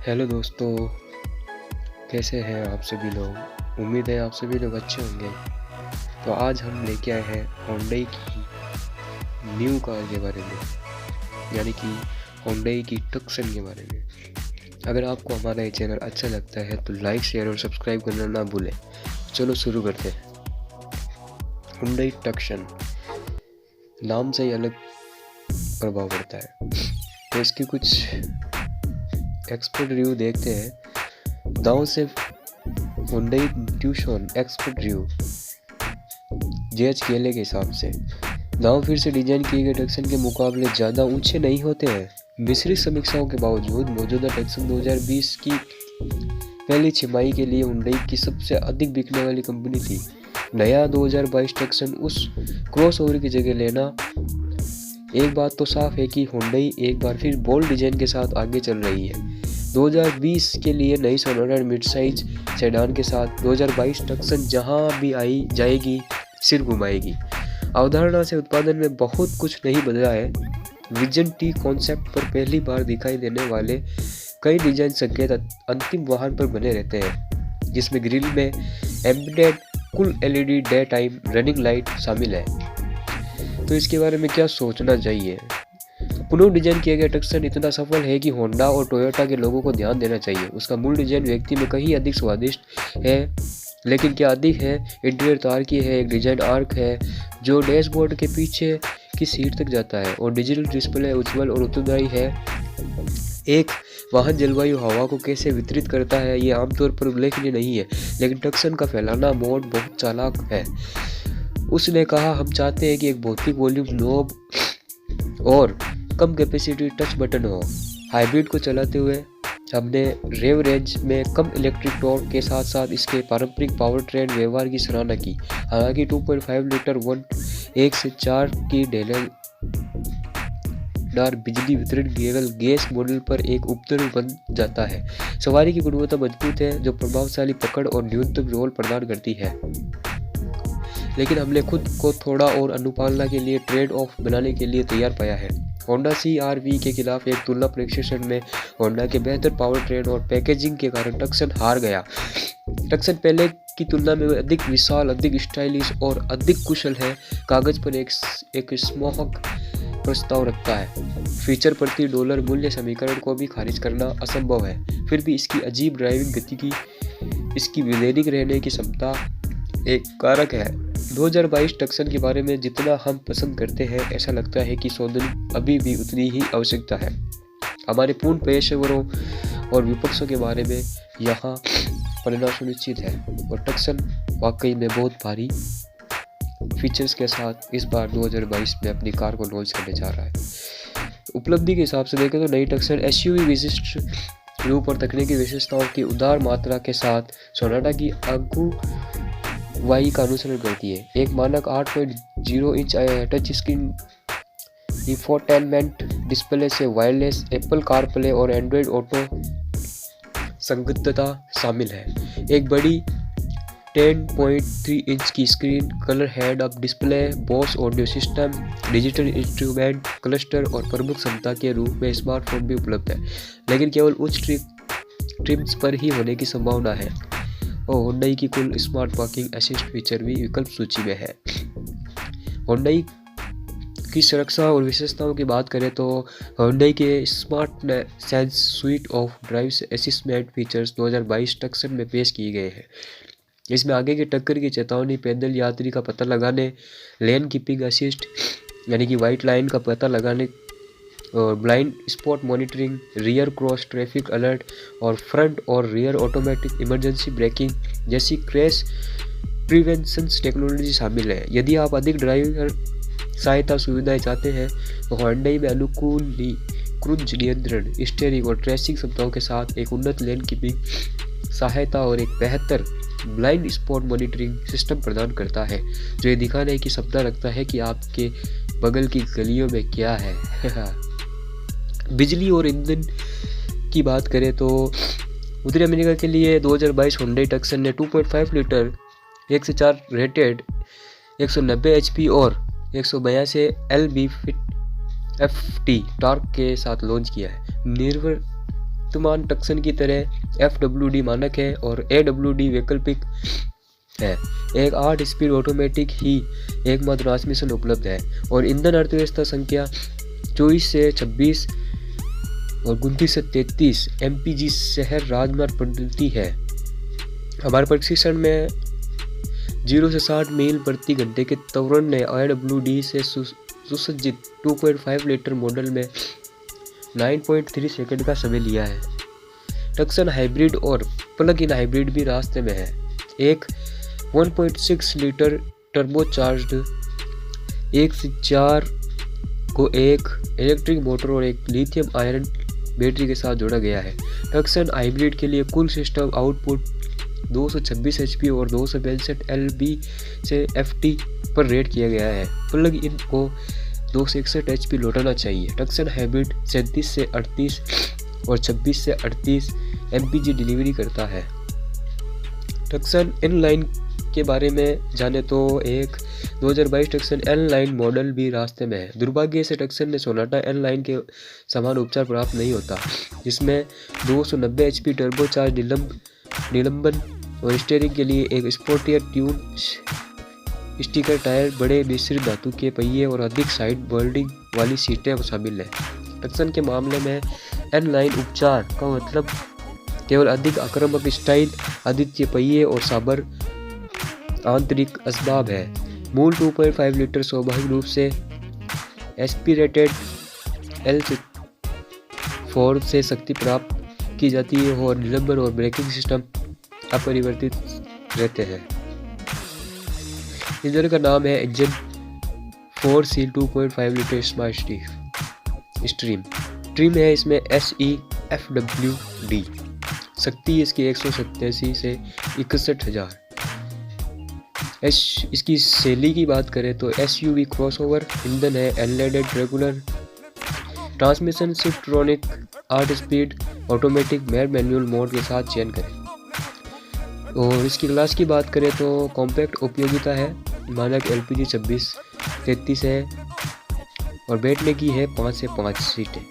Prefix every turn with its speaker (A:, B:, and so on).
A: Hello दोस्तों, कैसे हैं आप सभी लोग। उम्मीद है आप सभी लोग अच्छे होंगे। तो आज हम लेके आए हैं होंडई की न्यू कार के बारे में, यानी कि होंडई की टक्सन के बारे में। अगर आपको हमारा ये चैनल अच्छा लगता है तो लाइक, शेयर और सब्सक्राइब करना ना भूलें। चलो शुरू करते हैं। होंडई टक्सन नाम से ही अलग प्रभाव पड़ता है। तो इसकी कुछ एक्सपर्ट रिव्यू देखते हैं। दाव से Hyundai tuition expert review JH केले के हिसाब से दाव फिर से डिजाइन किए गए टक्सन के मुकाबले ज़्यादा ऊंचे नहीं होते हैं। मिश्रित समीक्षाओं के बावजूद मौजूदा टक्सन 2020 की पहली छमाही के लिए होंडई की सबसे अधिक बिकने वाली कंपनी थी। नया 2022 टक्सन उस क्रॉसओवर की जगह लेना। एक बात तो साफ है कि होंडई एक बार फिर बोल्ड डिजाइन के साथ आगे चल रही है। 2020 के लिए नई सोनाटा मिड साइज सेडान के साथ 2022 टक्सन जहां भी आई जाएगी सिर घुमाएगी। अवधारणा से उत्पादन में बहुत कुछ नहीं बदला है। विजन टी कॉन्सेप्ट पर पहली बार दिखाई देने वाले कई डिजाइन संकेत अंतिम वाहन पर बने रहते हैं, जिसमें ग्रिल में एम्बेडेड कुल LED day time running light शामिल है। तो इसके बारे में क्या सोचना चाहिए। पुनः डिजाइन किया गया टक्सन इतना सफल है कि होंडा और टोयोटा के लोगों को ध्यान देना चाहिए। उसका मूल डिजाइन व्यक्ति में कहीं अधिक स्वादिष्ट है, लेकिन क्या अधिक है। इंटीरियर तारकी है, एक डिजाइन आर्क है जो डैशबोर्ड के पीछे की सीट तक जाता है, और डिजिटल डिस्प्ले उज्ज्वल और उत्तरदायी है। एक वाहन जलवायु हवा को कैसे वितरित करता है ये आमतौर पर उल्लेखनीय नहीं है, लेकिन टक्सन का फैलाना मोड बहुत चालाक है। उसने कहा, हम चाहते हैं कि एक भौतिक वॉल्यूम नॉब और कम कैपेसिटी टच बटन हो। हाइब्रिड को चलाते हुए हमने रेव रेंज में कम इलेक्ट्रिक टॉर्क के साथ साथ इसके पारंपरिक पावर ट्रेन व्यवहार की सराहना की। हालांकि 2.5 लीटर 1 से 4 की ढेलेदार बिजली वितरण केवल गैस मॉडल पर एक उपद्रव बन जाता है। सवारी की गुणवत्ता मजबूत है जो प्रभावशाली पकड़ और न्यूनतम रोल प्रदान करती है, लेकिन हमने खुद को थोड़ा और अनुपालना के लिए ट्रेड ऑफ बनाने के लिए तैयार पाया है। होंडा CR-V के खिलाफ एक तुलना परीक्षण में होंडा के बेहतर पावर ट्रेन और पैकेजिंग के कारण टक्सन हार गया। टक्सन पहले की तुलना में अधिक विशाल, अधिक स्टाइलिश और अधिक कुशल है। कागज पर एक स्मोहक प्रस्ताव रखता है। फीचर प्रति डॉलर मूल्य समीकरण को भी खारिज करना असंभव है। फिर भी इसकी अजीब ड्राइविंग गति की, इसकी विलेनिक रहने की क्षमता एक कारक है। 2022 टक्सन के बारे में जितना हम पसंद करते हैं, ऐसा लगता है कि शोधन अभी भी उतनी ही आवश्यकता है। हमारे पूर्ण पेशेवरों और विपक्षों के बारे में यहाँ परिणाम सुनिश्चित है, और टक्सन वाकई में बहुत भारी फीचर्स के साथ इस बार 2022 में अपनी कार को लॉन्च करने जा रहा है। उपलब्धि के हिसाब से देखें तो नई टक्सन SUV विशिष्ट रूप और तकनीकी विशेषताओं की उदार मात्रा के साथ सोनाटा की वाई का अनुसरण करती है। एक मानक 8.0 inch touch screen infotainment display से वायरलेस एप्पल कारप्ले और एंड्रॉयड ऑटो संगतता शामिल है। एक बड़ी 10.3 इंच की screen, colour head up display, boss audio system, digital instrument cluster और प्रमुख क्षमता के रूप में स्मार्टफोन भी उपलब्ध है, लेकिन केवल उच्च ट्रिम्स पर ही होने की संभावना है। और होंडई की कुल स्मार्ट पार्किंग असिस्ट फीचर भी विकल्प सूची में है। होंडई की सुरक्षा और विशेषताओं की बात करें तो होंडई के smart sense sweet of drive असिस्टमेंट features 2022 Tucson में पेश किए गए हैं। इसमें आगे की टक्कर की चेतावनी, पैदल यात्री का पता लगाने, लेन कीपिंग असिस्ट यानी कि वाइट लाइन का पता लगाने, और blind spot monitoring, rear cross traffic alert और फ्रंट और रियर ऑटोमेटिक इमरजेंसी ब्रेकिंग जैसी क्रैश प्रिवेंशन टेक्नोलॉजी शामिल है। यदि आप अधिक ड्राइवर सहायता सुविधाएं चाहते हैं तो होंडई में अनुकूल क्रूज नियंत्रण, स्टीयरिंग और ट्रेसिंग क्षमताओं के साथ एक उन्नत लेन कीपिंग सहायता और एक बेहतर ब्लाइंड स्पॉट मॉनिटरिंग सिस्टम प्रदान करता है, जो ये दिखाने की क्षमता रखता है कि आपके बगल की गलियों में क्या है। बिजली और ईंधन की बात करें तो उत्तरी अमेरिका के लिए 2022 होंडई टक्सन ने 2.5 लीटर 1 से 4 रेटेड 190 HP और 182 LB FT टॉर्क के साथ लॉन्च किया है। वर्तमान टक्सन की तरह FWD मानक है और AWD वैकल्पिक है। एक 8 स्पीड ऑटोमेटिक ही एकमात्र ट्रांसमिशन उपलब्ध है और ईंधन अर्थव्यवस्था संख्या 24 से 26 और 29 से 33 MPG शहर राजमार्ग पद्धति है। हमारे प्रशिक्षण में 0 से 60 मील प्रति घंटे के त्वरण ने AWD से सुसज्जित 2.5 लीटर मॉडल में 9.3 सेकंड का समय लिया है। टक्सन हाइब्रिड और प्लग इन हाइब्रिड भी रास्ते में है। एक 1.6 लीटर टर्बोचार्ज्ड 1 से 4 को एक इलेक्ट्रिक मोटर और एक लिथियम आयरन बैटरी के साथ जोड़ा गया है। टक्सन हाइब्रिड के लिए कुल सिस्टम आउटपुट 226 HP और 262 LB से FT पर रेट किया गया है। प्लग इन को 261 HP लौटाना चाहिए। टक्सन हाइब्रिड 37 से 38 और 26 से 38 MPG डिलीवरी करता है। टक्सन इनलाइन के बारे में जाने तो एक 2022 टक्सन इनलाइन मॉडल भी रास्ते में है। दुर्भाग्य से टक्सन ने सोनाटा इनलाइन के समान उपचार प्राप्त नहीं होता, जिसमें 290 HP टर्बोचार्ज निलंबन और स्टीयरिंग के लिए एक स्पोर्टियर ट्यून स्टिकर टायर, बड़े मिश्रित धातु के पहिए और अधिक साइड बोल्डिंग वाली सीटें शामिल हैं। टक्सन के मामले में इनलाइन उपचार का मतलब केवल अधिक आक्रामक स्टाइल, अद्वितीय पहिए और साबर आंतरिक असबाब है। मूल 2.5 लीटर स्वाभाविक रूप से एस्पिरेटेड L4 से शक्ति प्राप्त की जाती है और निलंबन और ब्रेकिंग सिस्टम अपरिवर्तित रहते हैं। इंजन का नाम है engine 4C 2.5 litre smart stream है। इसमें SEFWD शक्ति इसकी 187 से 61,000। इसकी शैली की बात करें तो SUV क्रॉसओवर ईंधन है। Unleaded regular transmission, Shiftronic 8 speed automatic manual mode के साथ चयन करें। और इसकी क्लास की बात करें तो कॉम्पैक्ट उपयोगिता है, मानक LPG 26-33 है और बैठने की है 5 से 5 सीटें।